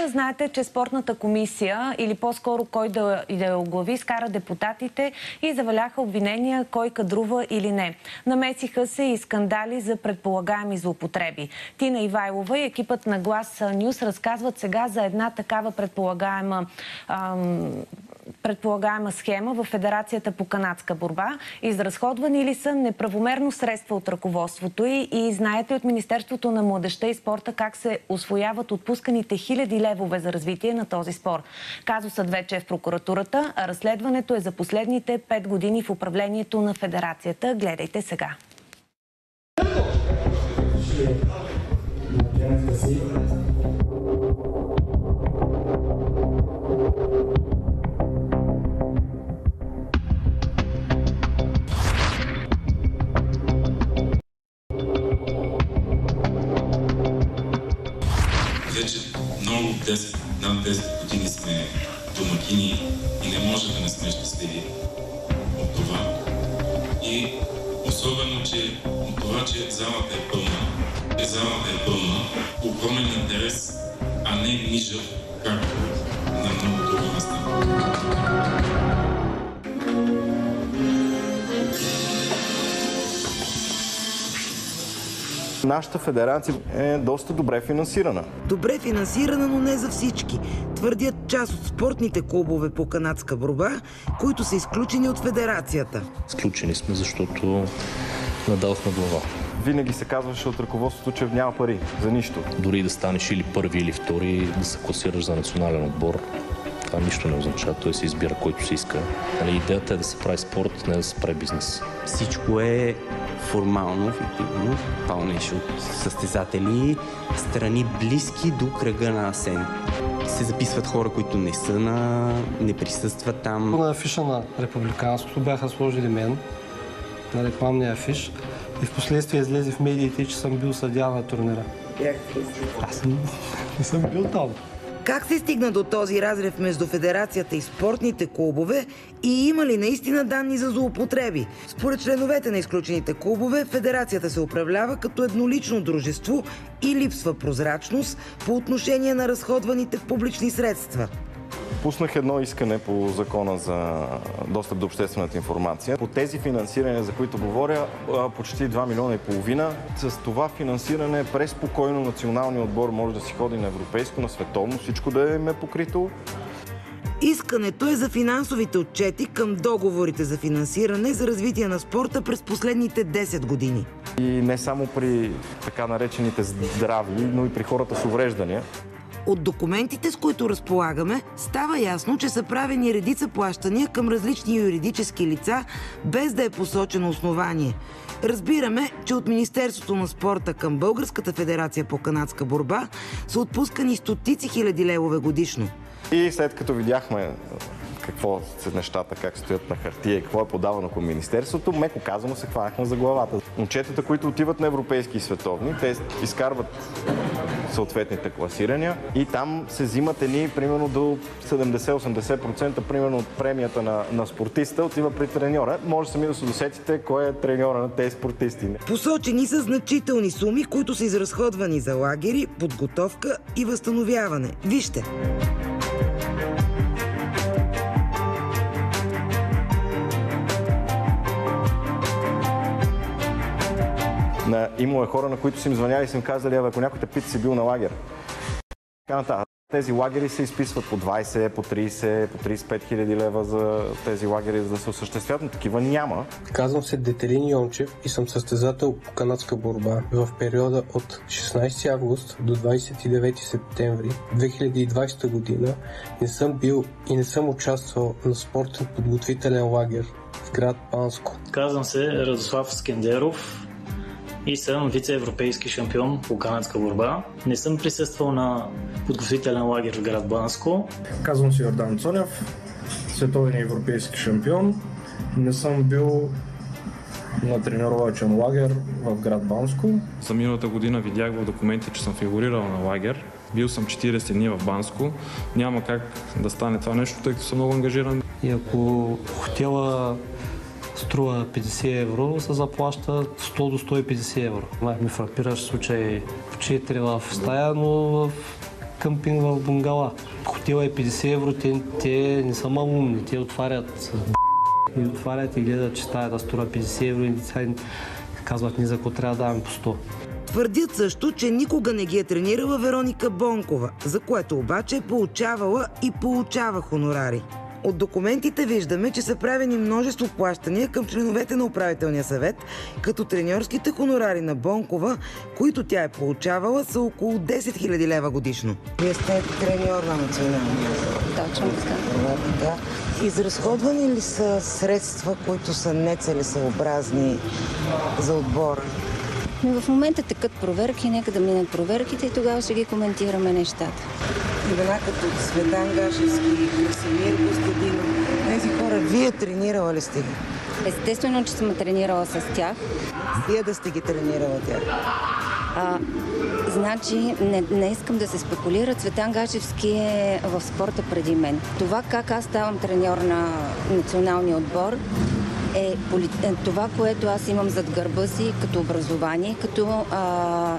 Знаете, че спортната комисия, или по-скоро кой да я оглави, скара депутатите и заваляха обвинения кой кадрува или не. Намесиха се и скандали за предполагаеми злоупотреби. Тина Ивайлова и екипът на Глас Нюс разказват сега за една такава предполагаема схема в Федерацията по канадска борба. Изразходвани ли са неправомерно средства от ръководството и знаете от Министерството на младежта и спорта как се усвояват отпусканите хиляди левове за развитие на този спорт. Казусът вече е в прокуратурата, а разследването е за последните 5 години в управлението на Федерацията. Гледайте сега. Вече много над 10 години сме домакини и не може да не сме щастливи от това. И особено, че от това, че залата е пълна, огромен интерес, а не нижък, както на много други места. Нашата федерация е доста добре финансирана. Добре финансирана, но не за всички. Твърдят част от спортните клубове по канадска борба, които са изключени от федерацията. Изключени сме, защото надалахме глава. Винаги се казваше от ръководството, че няма пари за нищо. Дори да станеш или първи, или втори, да се класираш за национален отбор, това нищо не означава. Той се избира който се иска. Идеята е да се прави спорт, не да се прави бизнес. Всичко е формално, ефективно, пълнеше от състезатели, страни близки до кръга на Асен. Се записват хора, които не присъстват там. На афиша на републиканското бяха сложили мен, на рекламния афиш, и в последствие излезе в медиите, че съм бил съдия на турнира. Аз не съм бил там. Как се стигна до този разрив между федерацията и спортните клубове и има ли наистина данни за злоупотреби? Според членовете на изключените клубове, федерацията се управлява като еднолично дружество и липсва прозрачност по отношение на разходваните публични средства. Пуснах едно искане по закона за достъп до обществената информация. По тези финансирания, за които говоря, почти 2,5 милиона. С това финансиране преспокойно националният отбор може да си ходи на европейско, на световно, всичко да е покрито. Искането е за финансовите отчети към договорите за финансиране за развитие на спорта през последните 10 години. И не само при така наречените здрави, но и при хората с увреждания. От документите, с които разполагаме, става ясно, че са правени редица плащания към различни юридически лица, без да е посочено основание. Разбираме, че от Министерството на спорта към Българската федерация по канадска борба са отпускани стотици хиляди левове годишно. И след като видяхме какво са нещата, как стоят на хартия и какво е подавано към Министерството, меко казано се хванахме за главата. Отчетите, които отиват на европейски и световни, те изкарват съответните класирания и там се взимат едни примерно до 70-80% примерно от премията на спортиста отива при треньора. Може сами да се досетите кой е треньора на тези спортисти. Посочени са значителни суми, които са изразходвани за лагери, подготовка и възстановяване. Вижте! Имало е хора, на които са им звъняли и са им казали, ако някой те пита, си бил на лагер. Тези лагери се изписват по 20, по 30, по 35 хиляди лева за тези лагери, за да се осъществят, но такива няма. Казвам се Детелин Йончев и съм състезател по канадска борба. В периода от 16 август до 29 септември 2020 година не съм бил и не съм участвал на спортен подготвителен лагер в град Банско. Казвам се Радослав Скендеров и съм вице-европейски шампион по канадска борба. Не съм присъствал на подготвителен лагер в град Банско. Казвам се Йордан Цонев, световен европейски шампион. Не съм бил на тренировъчен лагер в град Банско. За миналата година видях в документите, че съм фигурирал на лагер. Бил съм 40 дни в Банско. Няма как да стане това нещо, тъй като съм много ангажиран. И ако хотела струва 50 евро, се заплаща 100 до 150 евро. Ми фрапиращ случай в 4 в стая, но в къмпинг в бунгала. Хотела е 50 евро, те не са малумни, те отварят и гледат, че стаята струва 50 евро и казват ни за какво трябва да даваме по 100. Твърдят също, че никога не ги е тренирала Вероника Бонкова, за което обаче е получавала и получава хонорари. От документите виждаме, че са правени множество плащания към членовете на управителния съвет, като треньорските хонорари на Бонкова, които тя е получавала, са около 10 000 лева годишно. Вие сте треньор на националния съвет. Точно така. Изразходвани ли са средства, които са нецелесъобразни за отбора? В момента текат проверки, нека да минат проверките и тогава ще ги коментираме нещата. Имена като Цветан Гашевски, Красимир Костадинов, тези хора, вие тренирала ли сте ги? Естествено, че съм тренирала с тях. Вие да сте ги тренирала тях? Значи, не искам да се спекулира. Цветан Гашевски е в спорта преди мен. Това как аз ставам треньор на националния отбор е това, което аз имам зад гърба си като образование, като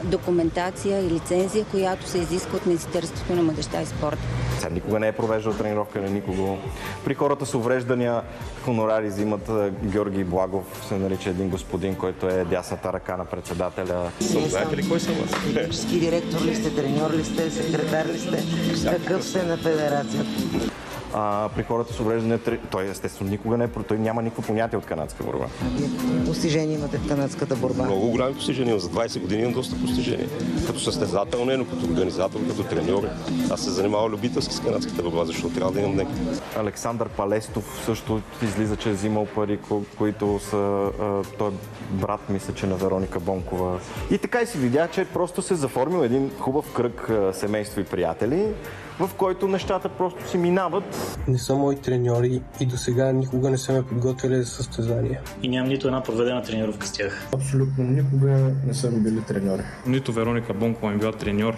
документация и лицензия, която се изисква от Министерството на младежта и спорта. Сега никога не е провеждал тренировка на никого. При хората с увреждания хонорари взимат Георги Благов, се нарича един господин, който е дясната ръка на председателя. Знаете ли кой съм аз? Технически директор ли сте, треньор ли сте, секретар ли сте? Какъв сте на федерацията? При хората с увреждане, той естествено никога не е, той няма никакво понятие от канадска борба. Постижения имате в канадската борба? Много голями постижения. За 20 години имам доста постижения. Като състезател, но като организатор, като треньор. Аз се занимавам любителски с канадската борба, защото трябва да имам нека. Александър Палестов също излиза, че е взимал пари, които са... Той брат, мисля, че на Вероника Бонкова. И така и си видя, че просто се заформил един хубав кръг семейство и приятели, в който нещата просто си минават. Не са мои треньори и до сега никога не са ме подготвили за състезания. И нямам нито една проведена тренировка с тях. Абсолютно никога не са ми били треньори. Нито Вероника Бонкова ми била треньор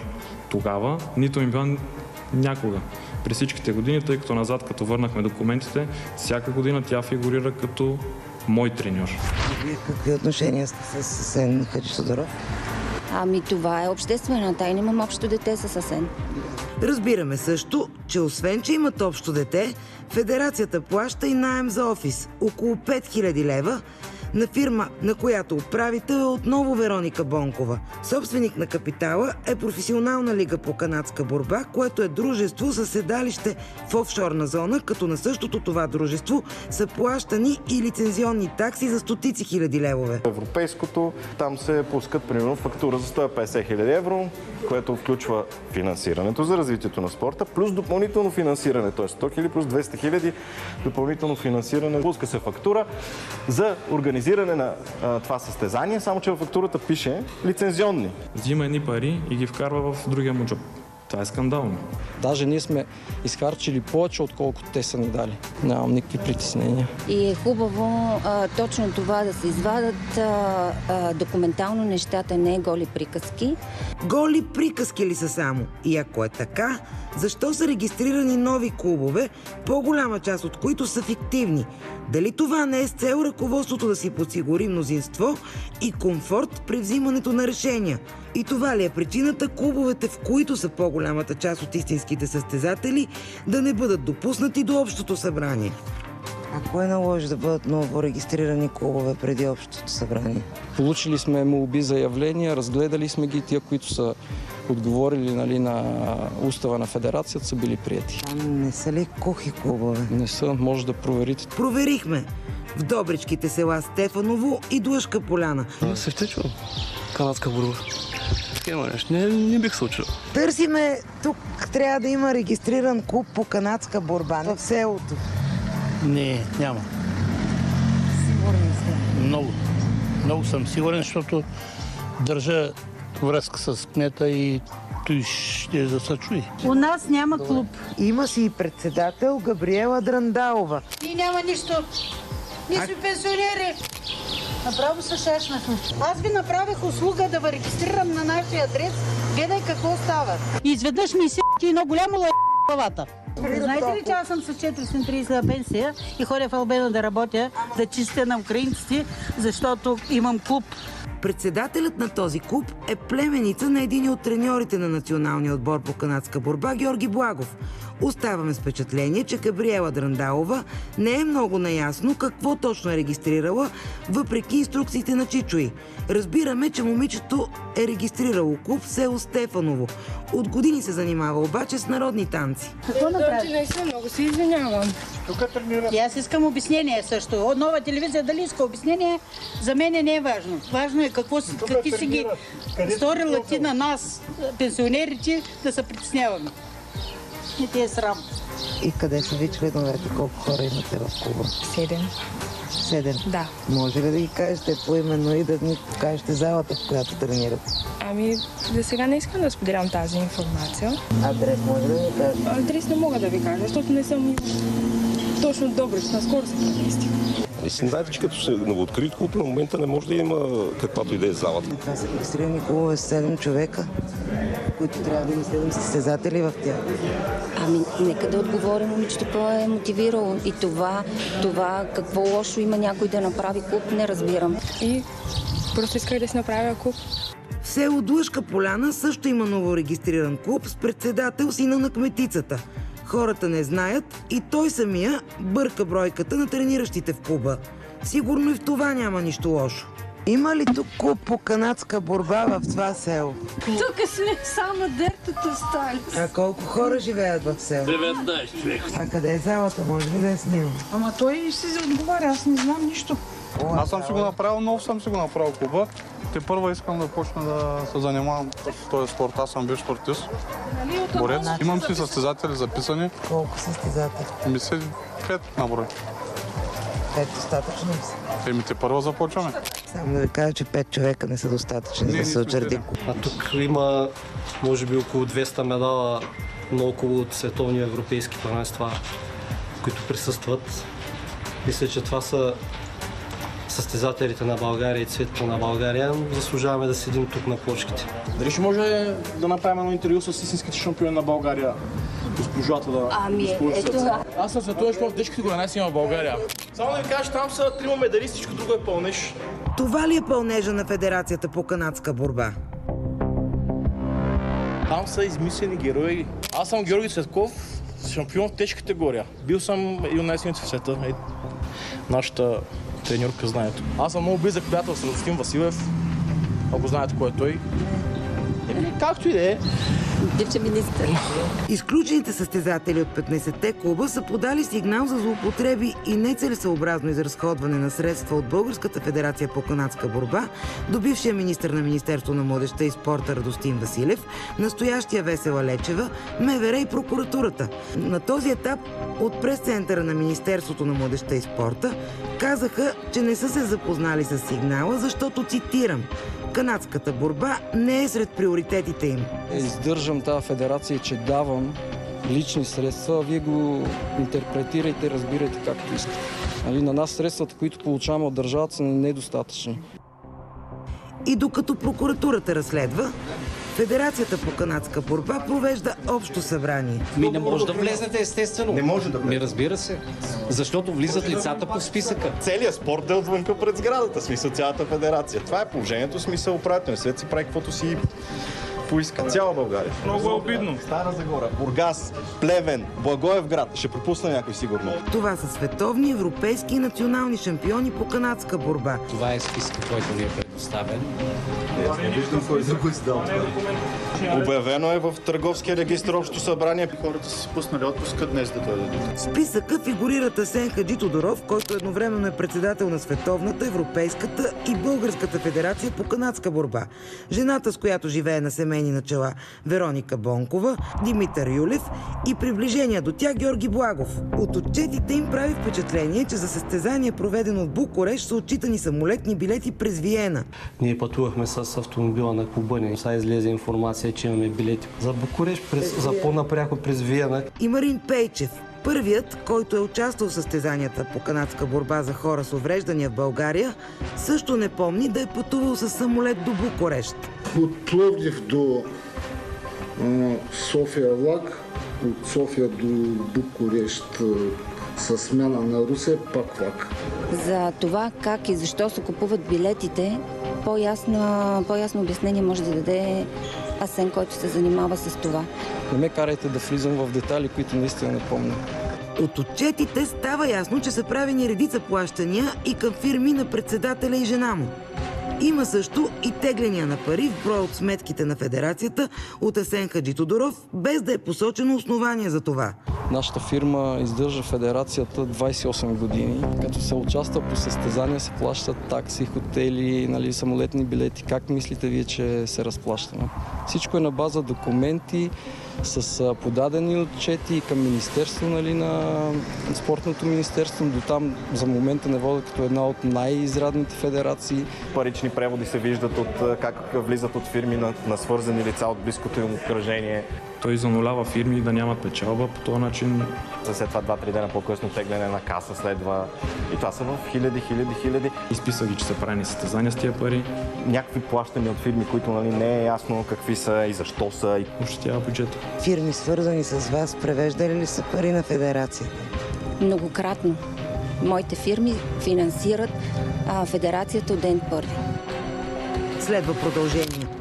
тогава, нито ми била някога. През всичките години, тъй като назад, като върнахме документите, всяка година тя фигурира като мой треньор. Вие какви отношения сте с Асен Хаджитодоров? Това е обществена тайна. Имам общо дете с Асен. Разбираме също, че освен, че имат общо дете, федерацията плаща и наем за офис – около 5000 лева, на фирма, на която управител е отново Вероника Бонкова. Собственик на капитала е Професионална лига по канадска борба, което е дружество със седалище в офшорна зона, като на същото това дружество са плащани и лицензионни такси за стотици хиляди левове. Европейското, там се пускат примерно фактура за 150 000 евро, което включва финансирането за развитието на спорта, плюс допълнително финансиране, т.е. 100 000 плюс 200 000 допълнително финансиране. Пуска се фактура за организиране на това състезание, само че във фактурата пише лицензионни. Взима едни пари и ги вкарва в другия му джоб. Това е скандално. Даже ние сме изхарчили повече, отколкото те са ни дали. Нямам никакви притеснения. И е хубаво точно това да се извадат документално нещата, не голи приказки. Голи приказки ли са само? И ако е така, защо са регистрирани нови клубове, по-голяма част от които са фиктивни? Дали това не е с цел ръководството да си подсигури мнозинство и комфорт при взимането на решения? И това ли е причината клубовете, в които са по-голямата част от истинските състезатели, да не бъдат допуснати до общото събрание? А кое наложи да бъдат ново регистрирани клубове преди общото събрание? Получили сме молби, заявления, разгледали сме ги, тия, които са отговорили на устава на федерацията, са били приети. Не са ли кухи клубове? Не са, може да проверите. Проверихме в добричките села Стефаново и Длъжка поляна. Се втечвам. Канадска борба. Такива нещо. Не бих се учил. Търсиме, тук трябва да има регистриран клуб по канадска борба в селото. Не, няма. Сигурни сте? Много. Много съм сигурен, защото държа връзка с кмета и той ще да се чуи. У нас няма клуб. Има си и председател Габриела Драндалова. И няма нищо. Ние сме пенсионери. Направо се шашнахме. Аз ви направих услуга да ви регистрирам на нашия адрес. Гледай какво става. И изведнъж ми си едно голямо лъ главата. Знаете ли, че аз съм с 430 пенсия и ходя в Албена да работя, да чистя на украинците, защото имам клуб. Председателят на този клуб е племеница на един от треньорите на националния отбор по канадска борба Георги Благов. Оставаме с впечатление, че Габриела Драндалова не е много наясно какво точно е регистрирала, въпреки инструкциите на Чичои. Разбираме, че момичето е регистрирало клуб в село Стефаново. От години се занимава обаче с народни танци. Какво направи? Наистина много се извинявам. Тук тренира. И аз искам обяснение също. От Нова телевизия дали иска обяснение, за мен не е важно. Важно е какви си ги сторила ти на нас, пенсионерите, да се притесняваме. Не ти е срам. И къде са ви членовете? Колко хора имате в клуба? 7. 7? Да. Може ли да ги кажете поименно и да ни кажете залата, в която тренират? Ами, за сега не искам да споделям тази информация. Адрес може да ви кажете? Адрес не мога да ви кажа, защото не съм точно добре, че наскоро се преместих. Знаете, че като се новооткрит клуб, на момента не може да има каквато идея залата. Това са регистрирани клубове с 7 човека, които трябва да има 7 състезатели в тях. Ами, нека да отговоря момичето, какво е мотивирало. И това какво лошо има някой да направи клуб, не разбирам. И просто исках да си направя клуб. В село Длъжка поляна също има новорегистриран клуб с председател сина на кметицата. Хората не знаят и той самия бърка бройката на трениращите в клуба. Сигурно и в това няма нищо лошо. Има ли тук клуб по канадска борба в това село? Тук сме само дертата стали. А колко хора живеят в село? 19 човека. А къде е залата? Може ли да я снимам? Ама той си отговаря, аз не знам нищо. Аз съм си го направил, много съм си го направил клуба. Те първо искам да почна да се занимавам с този спорт. Аз съм бивш спортист, борец. Имам си състезатели записани. Колко състезатели? 5 на брой. 5 достатъчно ли са? Те първо започваме. Само да ви кажа, че 5 човека не са достатъчни да се учреди. А тук има, може би, около 200 медала на около световни европейски първенства, които присъстват. Мисля, че това са състезателите на България и цветите на България. Заслужаваме да седим тук на плочките. Дали ще може да направим едно интервю с истинските шампиони на България? Госпожата да... Ами, ето... Аз съм световен шампион в тежките горенеси в България. Само да ви кажа, там са 3 медали, всичко друго е пълнеж. Това ли е пълнежа на Федерацията по канадска борба? Там са измислени герои. Аз съм Георги Цветков, шампион в тежка категория. Бил съм и най-силните в света. Нашата треньорка знаете. Аз съм много близък приятел с Радостин Василев, ако знаете кой е той. Както и да е. Бивши министър. Изключените състезатели от 15-те клуба са подали сигнал за злоупотреби и нецелесъобразно изразходване на средства от Българската федерация по канадска борба до бившия министър на Министерство на младежта и спорта Радостин Василев, настоящия Весела Лечева, МВР и прокуратурата. На този етап от прес-центъра на Министерството на младежта и спорта казаха, че не са се запознали с сигнала, защото, цитирам, канадската борба не е сред приоритетите им. Издържам тази федерация, че давам лични средства, а вие го интерпретирайте и разбирайте както искате. На нас средствата, които получаваме от държавата, са недостатъчни. И докато прокуратурата разследва, Федерацията по канадска борба провежда общо събрание. Не може да влезнете, естествено. Не може да влезе. Разбира се. Защото влизат лицата по списъка. Целият спорт е отвънка пред сградата, смисъл цялата федерация. Това е положението, смисъл управителен свет си прави каквото си поиска. Цяла България. Много е обидно. Стара Загора, Бургас, Плевен, Благоевград. Ще пропусна някой сигурно. Това са световни, европейски и национални шампиони по канадска борба. Това е списък, който ни е предоставен. Не виждам кой за кой става. Обявено е в търговския регистр общо събрание. Хората са си пуснали отпуска днес да дойдат. В списъка фигурират Асен Хаджи Тодоров, който едновременно е председател на Световната, Европейската и Българската федерация по канадска борба. Жената, с която живее на семейни начала, Вероника Бонкова, Димитър Юлев и приближения до тях Георги Благов. От отчетите им прави впечатление, че за състезание, проведено в Букурещ, са отчитани самолетни билети през Виена. Ние пътувахме с автомобила на клуба ни. Сега излезе информация, че имаме билети за Букурещ, за по-напряко през Виена. И Марин Пейчев, първият, който е участвал в състезанията по канадска борба за хора с увреждания в България, също не помни да е пътувал с самолет до Букурещ. От Пловдив до София влак, от София до Букурещ със смяна на Русе, пак влак. За това как и защо се купуват билетите, По-ясно обяснение може да даде Асен, който се занимава с това. Не ме карайте да влизам в детайли, които наистина не помня. От отчетите става ясно, че са правени редица плащания и към фирми на председателя и жена му. Има също и тегления на пари в брой от сметките на федерацията от Асен Хаджитодоров, без да е посочено основание за това. Нашата фирма издържа федерацията 28 години. Като се участва по състезания, се плащат такси, хотели, самолетни билети. Как мислите вие, че се разплащаме? Всичко е на база документи, с подадени отчети към Министерство, на Спортното министерство. До там за момента не водят като една от най-изрядните федерации. Парични преводи се виждат от как влизат от фирми на свързани лица от близкото им обкръжение. Той занулява фирми да нямат печалба по този начин. След това 2-3 дена по-късно тегляне на каса следва. И това са в хиляди. Изписа ги, че се прави състезания с тия пари. Някакви плащания от фирми, които не е ясно какви са и защо са. Ощетява бюджета. Фирми, свързани с вас, превеждали ли са пари на федерацията? Многократно. Моите фирми финансират федерацията от ден първи. Следва продължение.